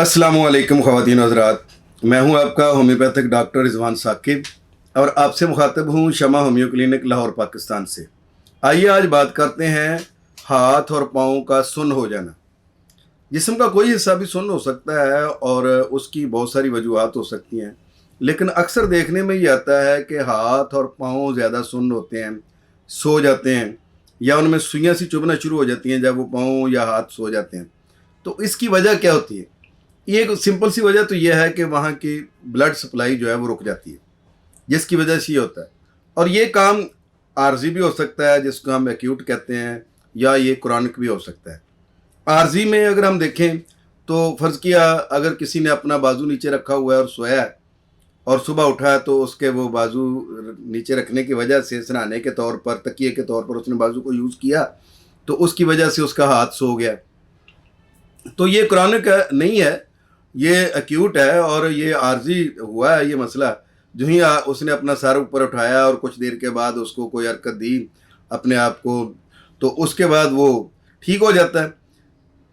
अस्सलामुअलैकुम ख़वातीन हज़रात, मैं हूं आपका होम्योपैथिक डॉक्टर रिजवान साकिब और आपसे मुखातिब हूं शमा होम्यो क्लिनिक लाहौर पाकिस्तान से। आइए आज बात करते हैं हाथ और पाँव का सुन्न हो जाना। जिस्म का कोई हिस्सा भी सुन्न हो सकता है और उसकी बहुत सारी वजूहात हो सकती हैं, लेकिन अक्सर देखने में ये आता है कि हाथ और पाँव ज़्यादा सुन्न होते हैं, सो जाते हैं या उनमें सुइयाँ सी चुभना शुरू हो जाती हैं जब वो पाँव या हाथ सो जाते हैं। तो इसकी वजह क्या होती है? ये एक सिंपल सी वजह तो यह है कि वहाँ की ब्लड सप्लाई जो है वो रुक जाती है, जिसकी वजह से ये होता है। और ये काम आर्जी भी हो सकता है, जिसको हम एक्यूट कहते हैं, या ये क्रॉनिक भी हो सकता है। आर्जी में अगर हम देखें तो फ़र्ज़ किया अगर किसी ने अपना बाजू नीचे रखा हुआ है और सोया है और सुबह उठा तो उसके वो बाजू नीचे रखने की वजह से सराहने के तौर पर, तकिए के तौर पर उसने बाजू को यूज़ किया, तो उसकी वजह से उसका हाथ सो गया। तो ये क्रॉनिक नहीं है, ये एक्यूट है और ये आर्जी हुआ है ये मसला। जो ही उसने अपना सर ऊपर उठाया और कुछ देर के बाद उसको कोई हरकत दी अपने आप को, तो उसके बाद वो ठीक हो जाता है।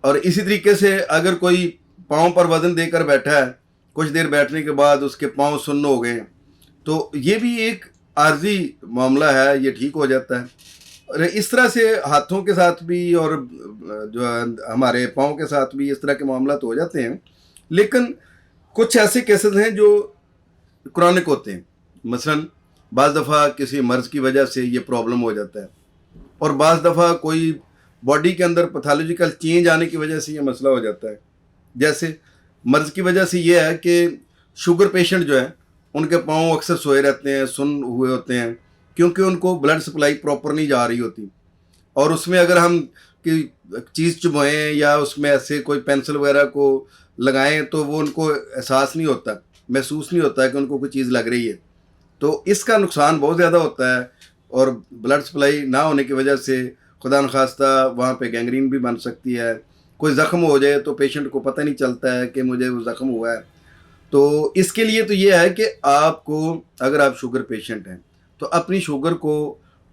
और इसी तरीके से अगर कोई पाँव पर वज़न देकर बैठा है, कुछ देर बैठने के बाद उसके पाँव सुन्न हो गए, तो ये भी एक आर्जी मामला है, ये ठीक हो जाता है। और इस तरह से हाथों के साथ भी और जो हमारे पाँव के साथ भी इस तरह के मामला तो हो जाते हैं, लेकिन कुछ ऐसे केसेस हैं जो क्रॉनिक होते हैं। मसलन बाज़ दफ़ा किसी मर्ज़ की वजह से ये प्रॉब्लम हो जाता है और बाज़ दफ़ा कोई बॉडी के अंदर पैथोलॉजिकल चेंज आने की वजह से ये मसला हो जाता है। जैसे मर्ज़ की वजह से ये है कि शुगर पेशेंट जो है उनके पाँव अक्सर सोए रहते हैं, सुन्न हुए होते हैं, क्योंकि उनको ब्लड सप्लाई प्रॉपर नहीं जा रही होती। और उसमें अगर हम कि चीज़ चुभएँ या उसमें ऐसे कोई पेंसिल वगैरह को लगाएं तो वो उनको एहसास नहीं होता, महसूस नहीं होता है कि उनको कोई चीज़ लग रही है। तो इसका नुकसान बहुत ज़्यादा होता है और ब्लड सप्लाई ना होने की वजह से खुदा न खास्ता वहाँ पे गैंग्रीन भी बन सकती है। कोई ज़ख्म हो जाए तो पेशेंट को पता नहीं चलता है कि मुझे वो ज़ख्म हुआ है। तो इसके लिए तो ये है कि आपको, अगर आप शुगर पेशेंट हैं तो अपनी शुगर को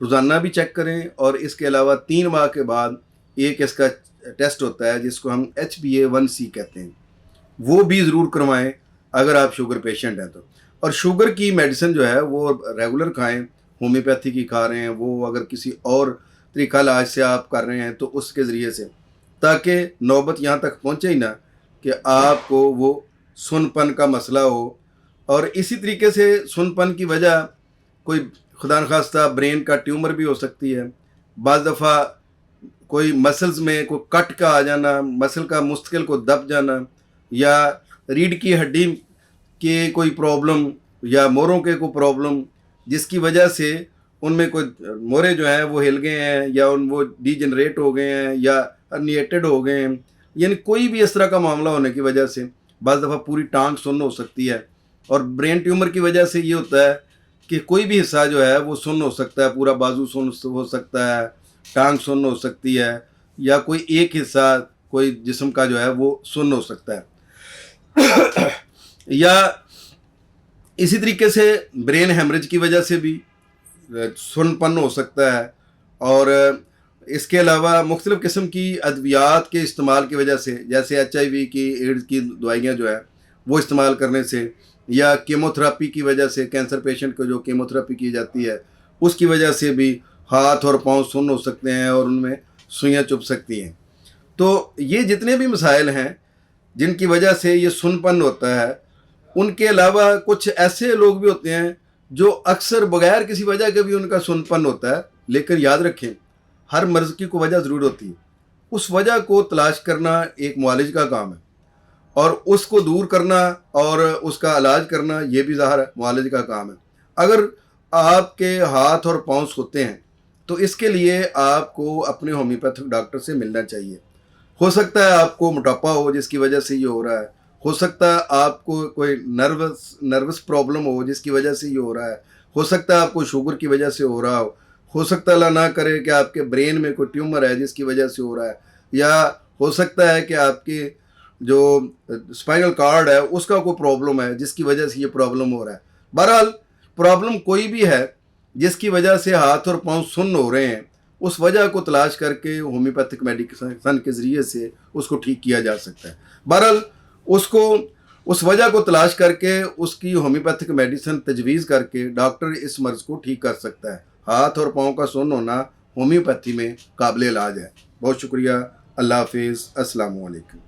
रोज़ाना भी चेक करें और इसके अलावा 3 माह के बाद एक इसका टेस्ट होता है जिसको हम HbA1c कहते हैं, वो भी ज़रूर करवाएं अगर आप शुगर पेशेंट हैं तो। और शुगर की मेडिसिन जो है वो रेगुलर खाएं, होम्योपैथी की खा रहे हैं वो, अगर किसी और तरीका इलाज से आप कर रहे हैं तो उसके ज़रिए से, ताकि नौबत यहाँ तक पहुँचे ही ना कि आपको वो सुनपन का मसला हो। और इसी तरीके से सुनपन की वजह कोई खुदा न खास्ता ब्रेन का ट्यूमर भी हो सकती है। बाज़ दफ़ा कोई मसल्स में कोई कट का आ जाना, मसल का मुस्तकिल को दब जाना, या रीढ़ की हड्डी के कोई प्रॉब्लम या मोरों के कोई प्रॉब्लम, जिसकी वजह से उनमें कोई मोरे जो हैं वो हिल गए हैं या वो डीजनरेट हो गए हैं या हर्निएटेड हो गए हैं, यानी कोई भी इस तरह का मामला होने की वजह से बाज़ दफ़ा पूरी टांग सुन्न हो सकती है। और ब्रेन ट्यूमर की वजह से ये होता है कि कोई भी हिस्सा जो है वो सुन्न हो सकता है, पूरा बाजू सुन्न हो सकता है, टांग सुन्न हो सकती है, या कोई एक हिस्सा कोई जिस्म का जो है वो सुन्न हो सकता है। या इसी तरीके से ब्रेन हेमरेज की वजह से भी सुन्नपन हो सकता है। और इसके अलावा मुख्तलिफ़ किस्म की अद्वियात के इस्तेमाल की वजह से, जैसे HIV की, एड्स की दवाइयाँ जो है वो इस्तेमाल करने से, या कीमोथेरेपी की वजह से, कैंसर पेशेंट को जो कीमोथेरेपी की जाती है उसकी वजह से भी हाथ और पाँव सुन्न हो सकते हैं और उनमें सुइयाँ चुभ सकती हैं। तो ये जितने भी मसाइल हैं जिनकी वजह से ये सुन्नपन होता है, उनके अलावा कुछ ऐसे लोग भी होते हैं जो अक्सर बगैर किसी वजह के भी उनका सुन्नपन होता है। लेकिन याद रखें, हर मर्ज़ की कोई वजह ज़रूर होती है। उस वजह को तलाश करना एक मुआलिज का काम है और उसको दूर करना और उसका इलाज करना ये भी ज़ाहिर है मुआलिज का काम है। अगर आपके हाथ और पाँव सोते हैं तो इसके लिए आपको अपने होम्योपैथिक डॉक्टर से मिलना चाहिए। हो सकता है आपको मोटापा हो जिसकी वजह से ये हो रहा है, हो सकता है आपको कोई नर्वस प्रॉब्लम हो जिसकी वजह से ये हो रहा है, हो सकता है आपको शुगर की वजह से हो रहा हो सकता है अल्लाह ना करे कि आपके ब्रेन में कोई ट्यूमर है जिसकी वजह से हो रहा है, या हो सकता है कि आपके जो स्पाइनल कार्ड है उसका कोई प्रॉब्लम है जिसकी वजह से ये प्रॉब्लम हो रहा है। बहरहाल प्रॉब्लम कोई भी है जिसकी वजह से हाथ और पाँव सुन्न हो रहे हैं, उस वजह को तलाश करके होम्योपैथिक मेडिसिन के ज़रिए से उसको ठीक किया जा सकता है। बहरहाल उसको उस वजह को तलाश करके उसकी होम्योपैथिक मेडिसिन तजवीज़ करके डॉक्टर इस मर्ज़ को ठीक कर सकता है। हाथ और पाँव का सुन्न होना होम्योपैथी में काबिल इलाज है। बहुत शुक्रिया। अल्लाह हाफिज़। अस्सलामु अलैकुम।